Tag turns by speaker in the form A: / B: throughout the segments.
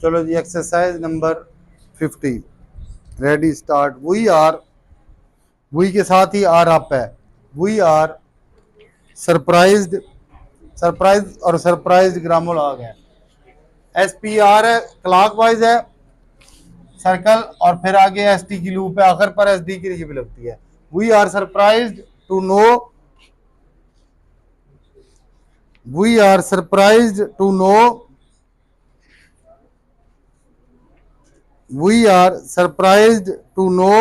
A: चलो जी, exercise number 50, ready start. We के साथ ही आर अप है। वी आर सरप्राइज्ड, सरप्राइज और सरप्राइज्ड ग्रामर आ गए। एस पी आर है, क्लॉकवाइज है सर्कल, और फिर आगे एस टी की लूप है, आखिर पर एस डी की भी लगती है। We are surprised to know, we are surprised to know, we are surprised to know,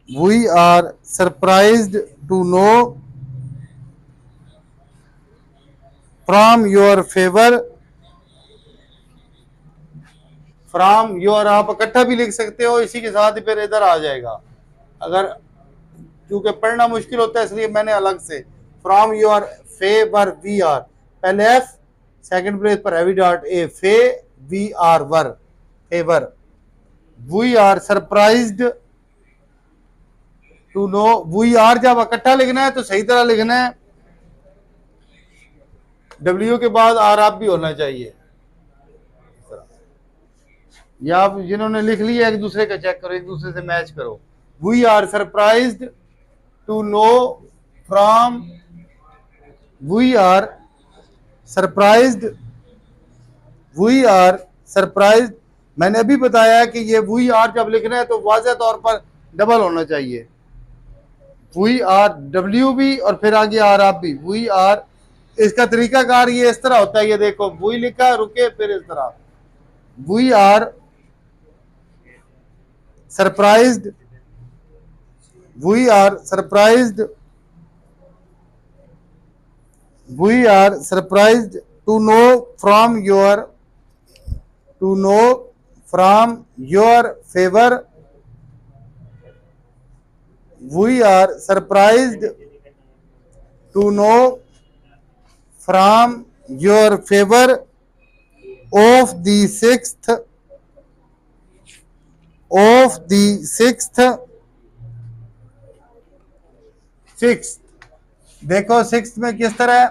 A: we are surprised to know from your favour, from your आप इकट्ठा भी लिख सकते हो, इसी के साथ ही फिर इधर आ जाएगा। अगर क्योंकि पढ़ना मुश्किल होता है इसलिए मैंने अलग से from your favour we are, पहले एफ, सेकंड प्लेस पर हैवी डॉट ए, फे वी आर वर, favour. We are surprised to know, we are जब इकट्ठा लिखना है तो सही तरह लिखना है, डब्ल्यू के बाद आर आप भी होना चाहिए। या आप जिन्होंने लिख लिया एक दूसरे का चेक करो, एक दूसरे से मैच करो। We are surprised to know from, we are surprised, we are surprised. मैंने अभी बताया कि ये वी आर जब लिखना है तो वाज़ेह तौर पर डबल होना चाहिए। वी आर डब्ल्यू भी और फिर आगे आर आप भी। वी आर, इसका तरीकाकार ये इस तरह होता है, ये देखो वी लिखा रुके फिर इस तरह, we are surprised, we are surprised, we are surprised to know from your, to know from your favour, we are surprised to know from your favour of the sixth, of the sixth, six. देखो six में किस तरह है,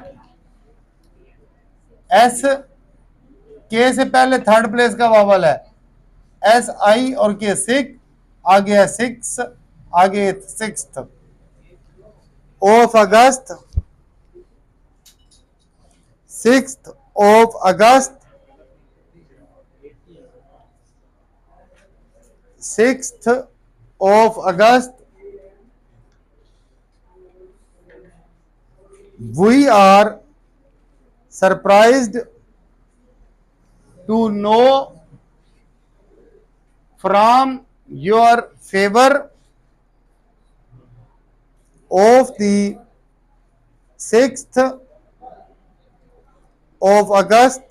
A: S के से पहले third place का vowel है, एस आई और के, सिक, आगे है सिक्स, आगे sixth. Of August, sixth of August, sixth of August. We are surprised to know from your favour of the sixth of August,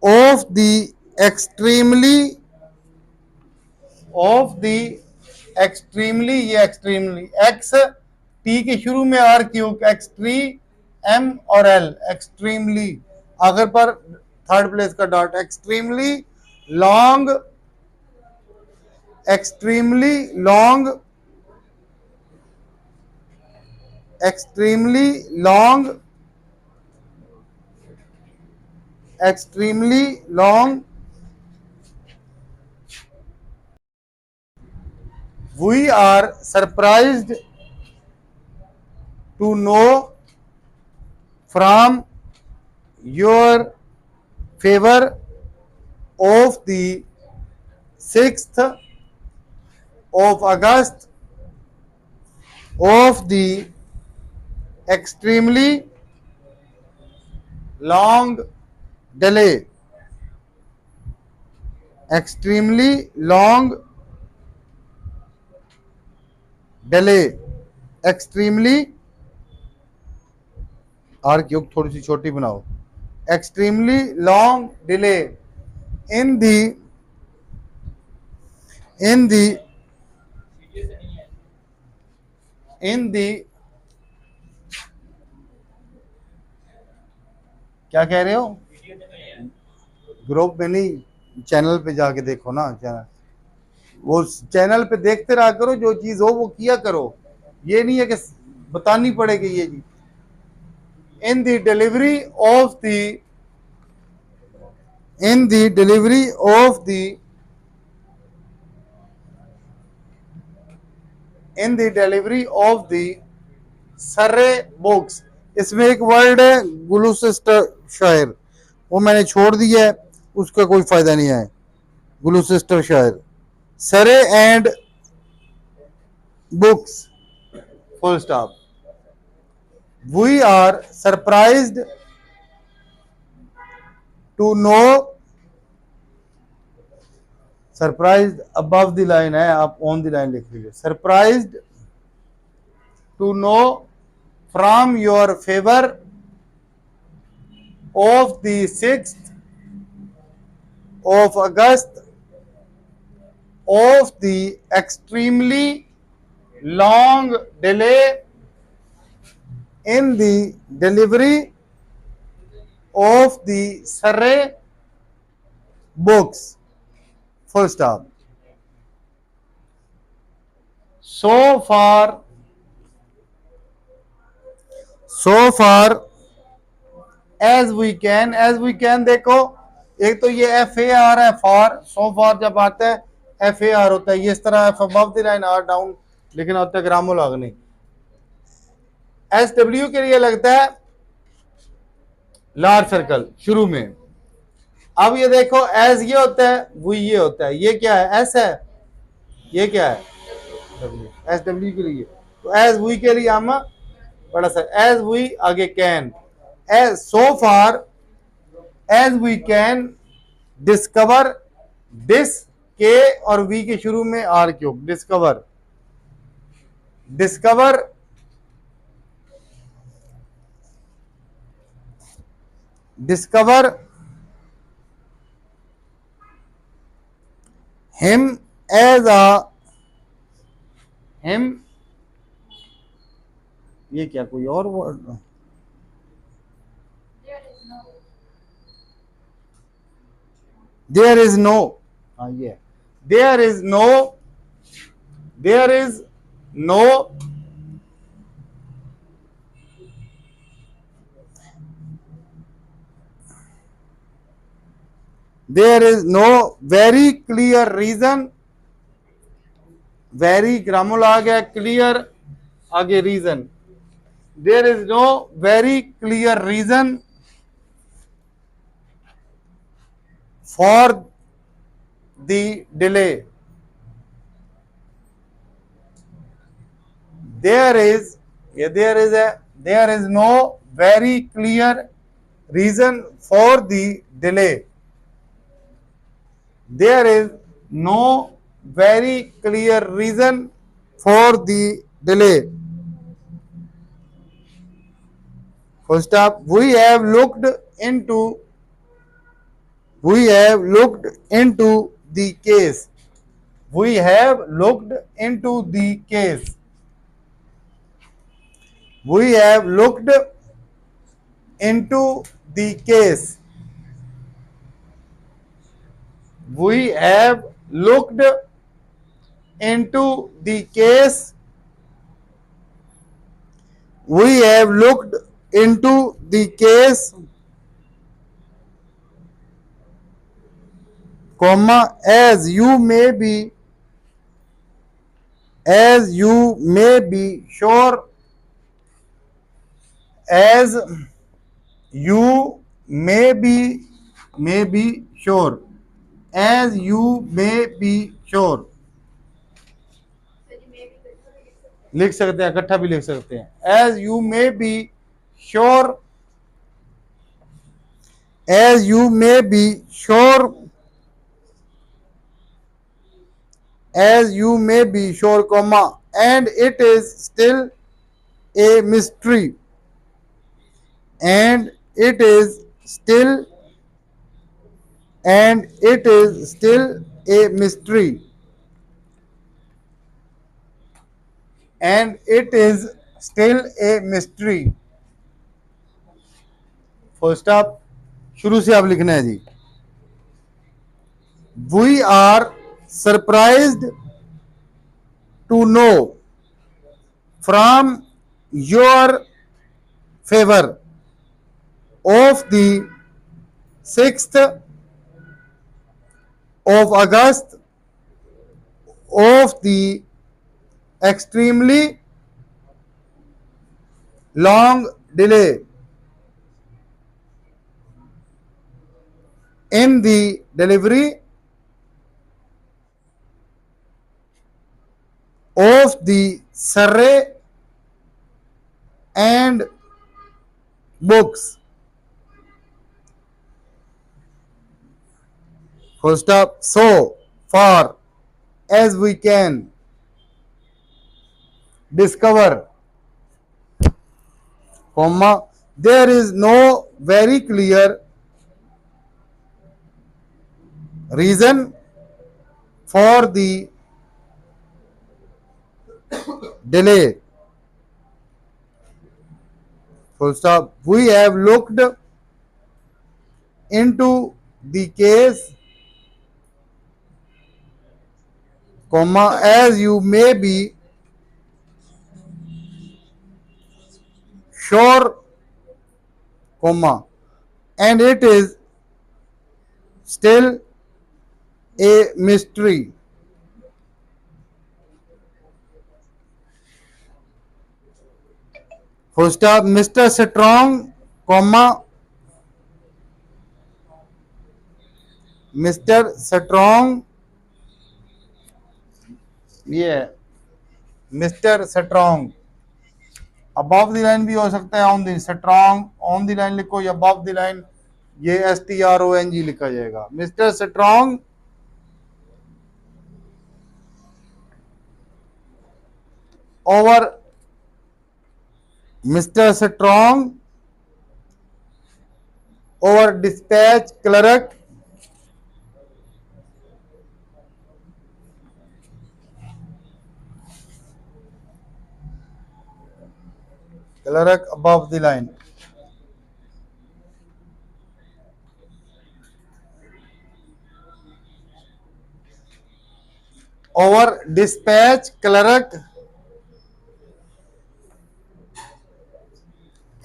A: of the extremely, of the extremely, ये extremely X T के शुरू में R Q, एक्सट्री M और L, extremely आखिर पर third place का dot, extremely long, extremely long, extremely long, extremely long. We are surprised to know from your favour of the sixth of August of the extremely long delay, extremely long delay, extremely, are की थोड़ी सी छोटी बनाओ, extremely long delay in दी, इन दी, इन दी, क्या कह रहे हो, group में नहीं, चैनल पे जाके देखो ना, चैनल, वो चैनल पे देखते रहा करो, जो चीज हो वो किया करो। ये नहीं है कि बतानी पड़ेगी ये जी। In the delivery of the in the delivery of the in the delivery of the Surrey books. इसमें एक वर्ड है ग्लूसिस्टर शायर, वो मैंने छोड़ दिया है, उसका कोई फायदा नहीं है। Gloucestershire Surrey and Bucks full stop. We are surprised to know, surprised above the line है, आप ऑन द लाइन लिख लीजिए। Surprised to know from your favour of the 6th of August of the extremely long delay in the delivery of the Surrey books. Full stop. So far as we can देखो, एक तो ये F A R है for, so for जब आता है F A R होता है, ये इस तरह F above the line R down लेकिन होता है ग्रामो लागनी। एस डब्ल्यू के लिए लगता है लार्ज सर्कल शुरू में। अब ये देखो एज ये होता है, वी ये होता है, ये क्या है एस है, ये क्या है डब्ल्यू, एस डब्ल्यू के लिए। तो एज वी के लिए हम बड़ा सा एज वी आगे can, as so far as we can discover, dis के और वी के शुरू में आर क्यों, discover discover discover him as a him, ये क्या कोई और वर्ड, देयर इज नो, हाँ ये there is no, there is no there is no very clear reason, very grammar आ गया, क्लियर आगे reason, there is no very clear reason for the delay, there is there is no very clear reason for the delay, there is no very clear reason for the delay, full stop। we have looked into the case, we have looked into the case, we have looked into the case, we have looked into the case, we have looked into the case, comma as you may be sure, as you may be sure, as you may be sure, लिख सकते हैं, इकट्ठा भी लिख सकते हैं, as you may be sure, as you may be sure, as you may be sure, comma and it is still a mystery, and it is still a mystery, and it is still a mystery, full stop. शुरू से आप लिखना है जी। We are surprised to know from your favor of the 6th of August of the extremely long delay in the delivery of the survey and books. Full stop. So far as we can discover, comma, there is no very clear reason for the delay. Full stop. We have looked into the case, comma, as you may be sure, comma, and it is still a mystery. Full stop. Mr. Strong, comma, Mr. Strong, ये mister strong, above the line भी हो सकता है, on the strong, on the line लिखो या above the line, ये STRONG लिखा जाएगा। Mister strong over, mister strong over dispatch clerk above the line. Over dispatch clerk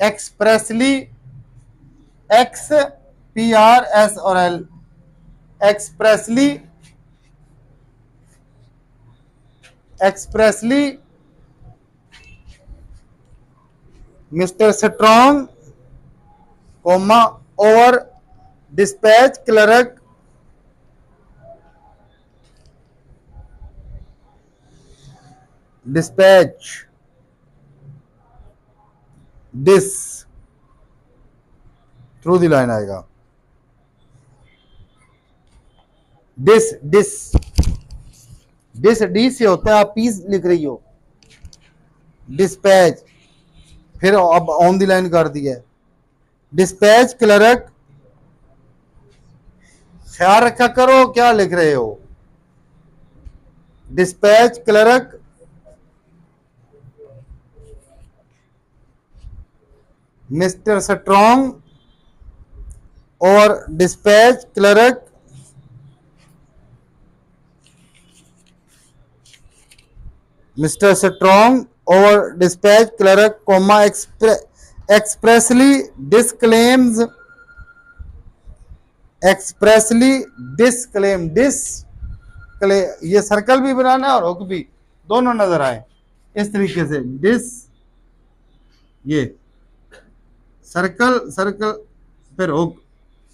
A: expressly, XPRS or L, expressly Mr. Strong, comma, over dispatch clerk dispatch this through the line आएगा। This D से होता है, आप piece लिख रही हो, dispatch, फिर अब ऑन द लाइन कर दिया है। डिस्पैच क्लर्क, ख्याल रखा करो क्या लिख रहे हो। डिस्पैच क्लर्क मिस्टर स्ट्रॉन्ग और dispatch clerk Mr. Strong over dispatch clerk, comma, expressly disclaim, ये सर्कल भी बनाना है और हुक भी, दोनों नजर आए इस तरीके से। ये सर्कल फिर hook,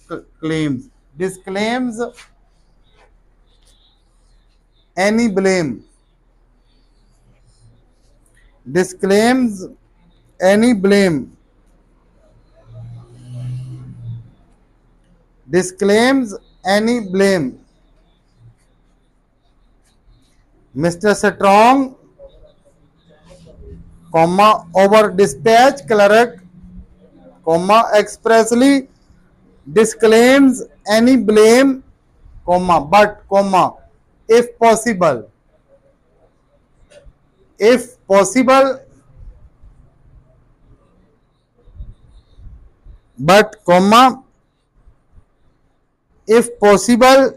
A: claims, disclaims any blame, disclaims any blame, Mr. Strong, comma, over dispatch clerk, comma, expressly disclaims any blame, comma, but, comma, if possible, but, comma, if possible,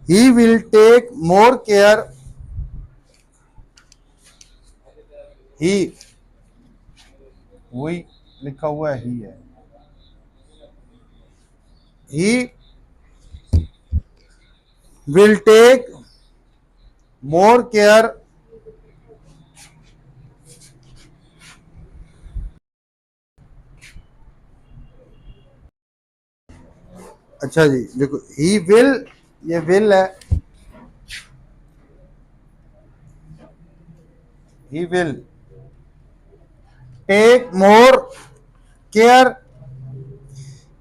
A: he will take more care ही, वही लिखा हुआ है, ही है। He will take more care, अच्छा जी देखो, ही विल, ये विल है, he will take more care,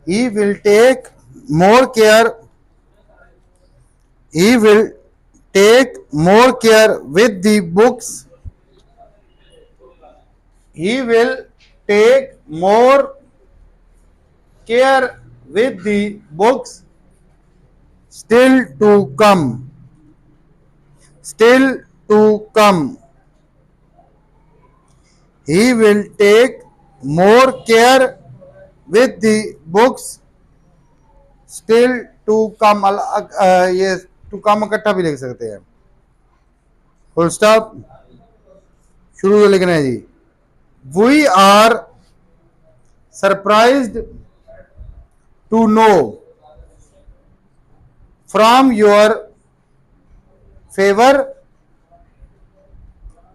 A: he will take more care, he will take more care with the books, he will take more care with the books still to come, still to come, he will take more care with the books still to come, ये to come इकट्ठा भी लिख सकते हैं, full stop शुरू से लिखना है जी। We are surprised to know from your favour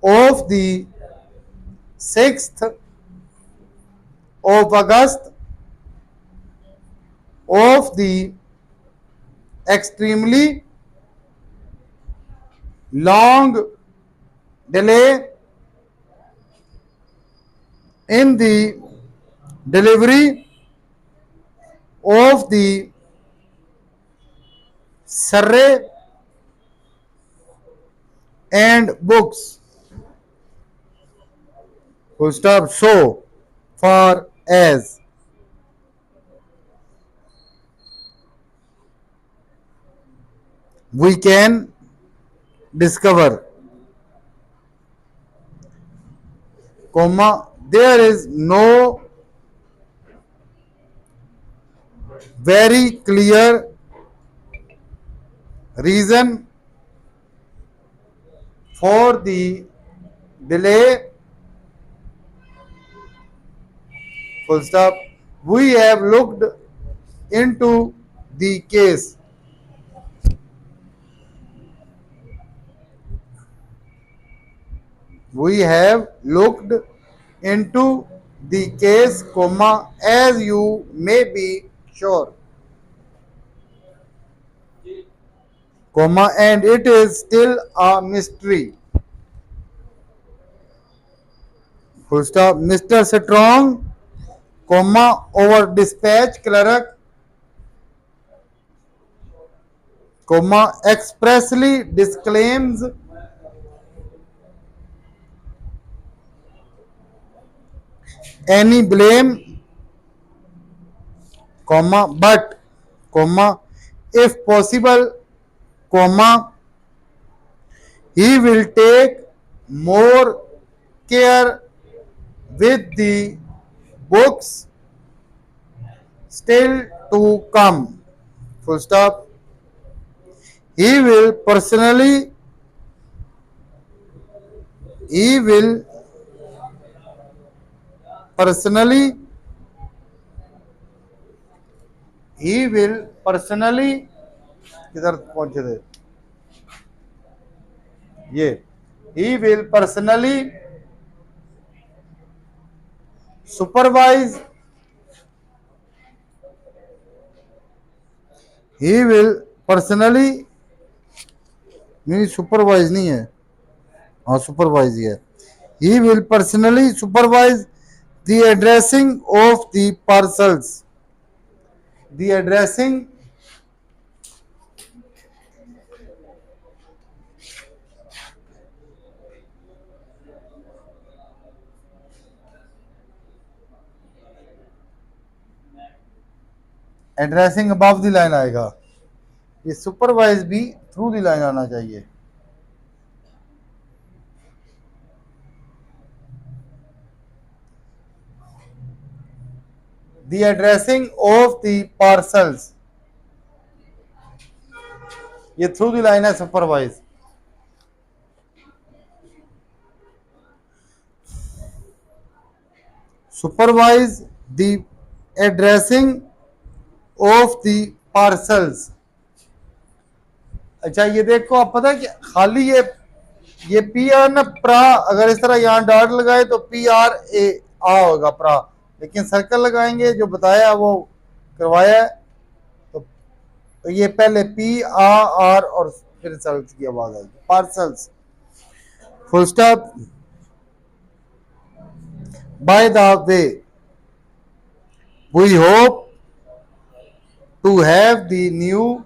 A: of the 6th of August of the extremely long delay in the delivery of the survey and books. Full stop. So far as we can discover, comma, there is no very clear reason for the delay, full stop. We have looked into the case. We have looked into the case, comma, as you may be sure, comma, and it is still a mystery. Full stop. Mr. Strong, comma, our dispatch clerk, comma, expressly disclaims any blame, comma, but, comma, if possible, comma, he will take more care with the books still to come. Full stop. He will personally, he will personally, he will personally, किधर पहुंचे थे ये, he will personally supervise, he will personally, नहीं supervise नहीं है, हाँ supervise ही है, he will personally supervise the addressing of the parcels, the addressing addressing above the line आएगा, ये सुपरवाइज भी थ्रू द लाइन आना चाहिए। The addressing of the parcels, ये थ्रू द लाइन है supervise. supervise the addressing of the parcels। अच्छा ये देखो, आप पता है कि खाली ये पी आर ना प्रा, अगर इस तरह यहाँ डॉट लगाए तो पी आर ए आ होगा प्रा, लेकिन सर्कल लगाएंगे जो बताया वो करवाया है, तो ये पहले पी आ आर और फिर सेल्स की आवाज आएगी, parcels, full stop. By the way we hope to have the new,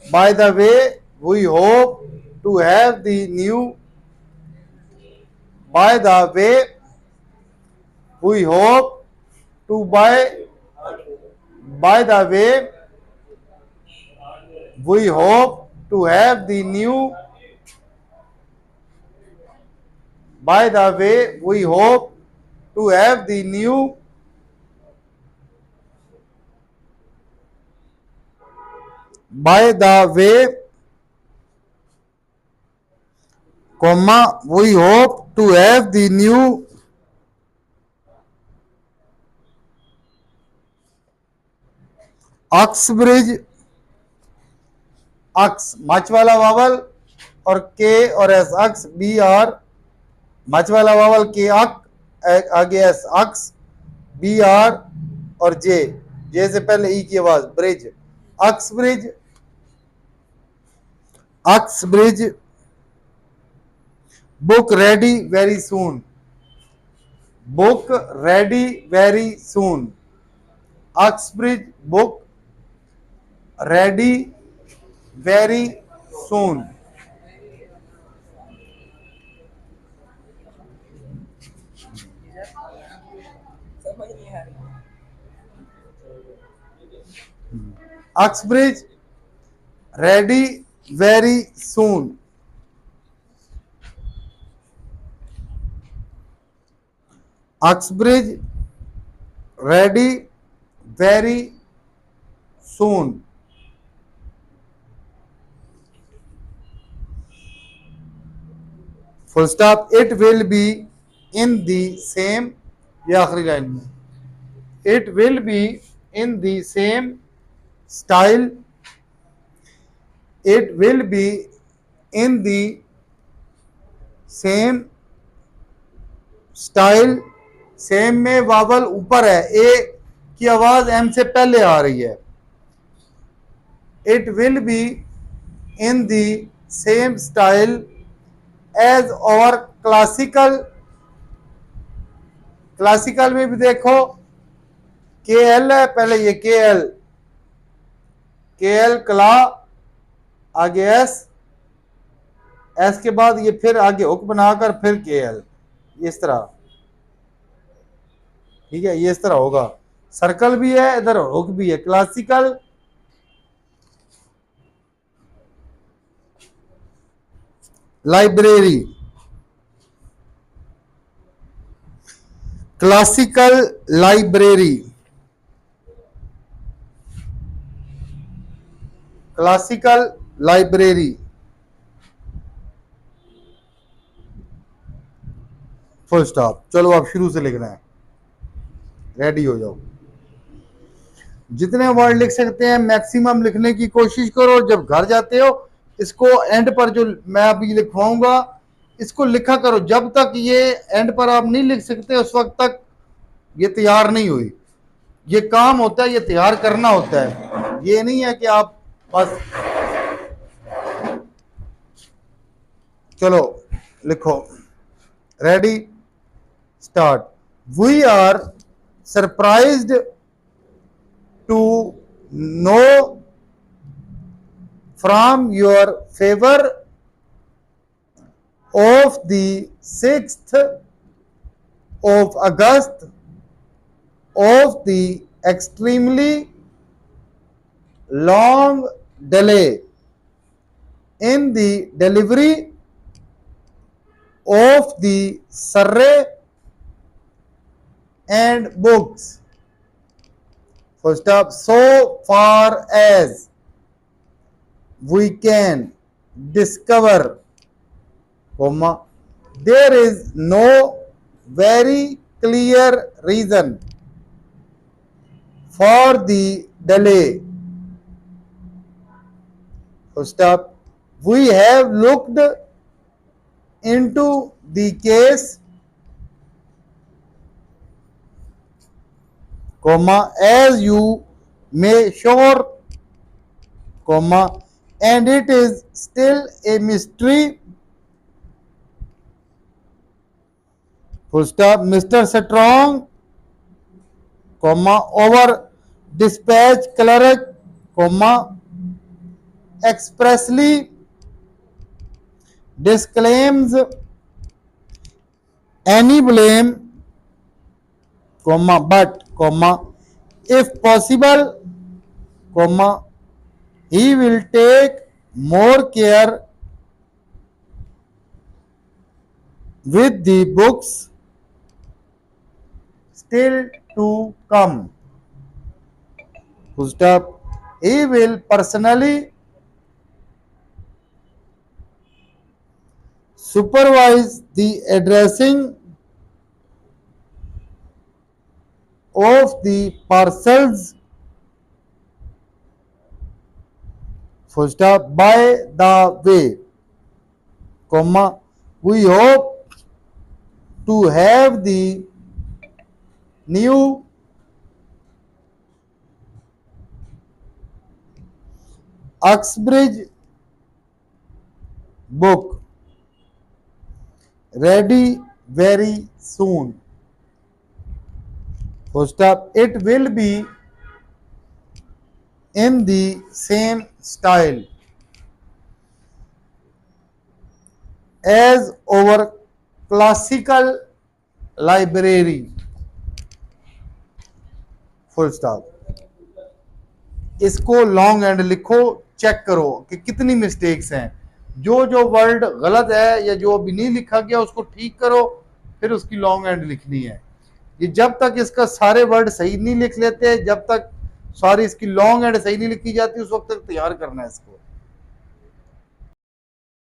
A: by the way we hope to have the new, by the way we hope to by the way we hope to have the new, by the way we hope to have the new, by the way comma we hope to have the new Uxbridge, अक्स much वाला vowel और K और S, अक्स B R, much वाला vowel के अक, आगे S अक्स, बी आर और जे, जे से पहले ई की आवाज, bridge, Uxbridge, Uxbridge, book ready very soon, book ready very soon, Uxbridge book ready very soon. Uxbridge ready very soon, Uxbridge ready very soon, full stop। it will be in the same, ये आखिरी line में, it will be in the same style, it will be in the same style, same में vowel ऊपर है, ए की आवाज M से पहले आ रही है, it will be in the same style as our classical, classical में भी देखो के एल है, पहले ये के एल क्ला, आगे एस, एस के बाद ये फिर आगे हुक बनाकर फिर के एल, इस तरह, ठीक है, ये इस तरह होगा, सर्कल भी है इधर, हुक भी है, classical, library, classical library, classical library, full stop. चलो आप शुरू से लिखना है, रेडी हो जाओ, जितने वर्ड लिख सकते हैं मैक्सिमम लिखने की कोशिश करो। जब घर जाते हो इसको एंड पर जो मैं अभी लिखवाऊंगा इसको लिखा करो, जब तक ये एंड पर आप नहीं लिख सकते उस वक्त तक ये तैयार नहीं हुई। ये काम होता है, ये तैयार करना होता है, ये नहीं है कि आप बस। चलो लिखो, ready start. We are surprised to know from your favour of the 6th of August of the extremely long delay in the delivery of the survey and books. First stop, so far as we can discover, comma, there is no very clear reason for the delay. Full stop. We have looked into the case, comma, as you may sure, comma, and it is still a mystery. Full stop. Mr. Strong, comma, our dispatch clerk, comma, expressly disclaims any blame, comma, but, comma, if possible, comma, he will take more care with the books still to come. Full stop. He will personally supervise the addressing of the parcels. Full stop. By the way, comma, we hope to have the new Uxbridge book ready very soon. Full stop. It will be in the same style as our classical library. Full stop. इसको long and लिखो, check करो कि कितनी mistakes हैं, जो जो word गलत है या जो अभी नहीं लिखा गया उसको ठीक करो, फिर उसकी लॉन्ग एंड लिखनी है. ये जब तक इसका सारे वर्ड सही नहीं लिख लेते, जब तक सारी इसकी लॉन्ग एंड सही नहीं लिखी जाती, उस वक्त तक तैयार करना है इसको.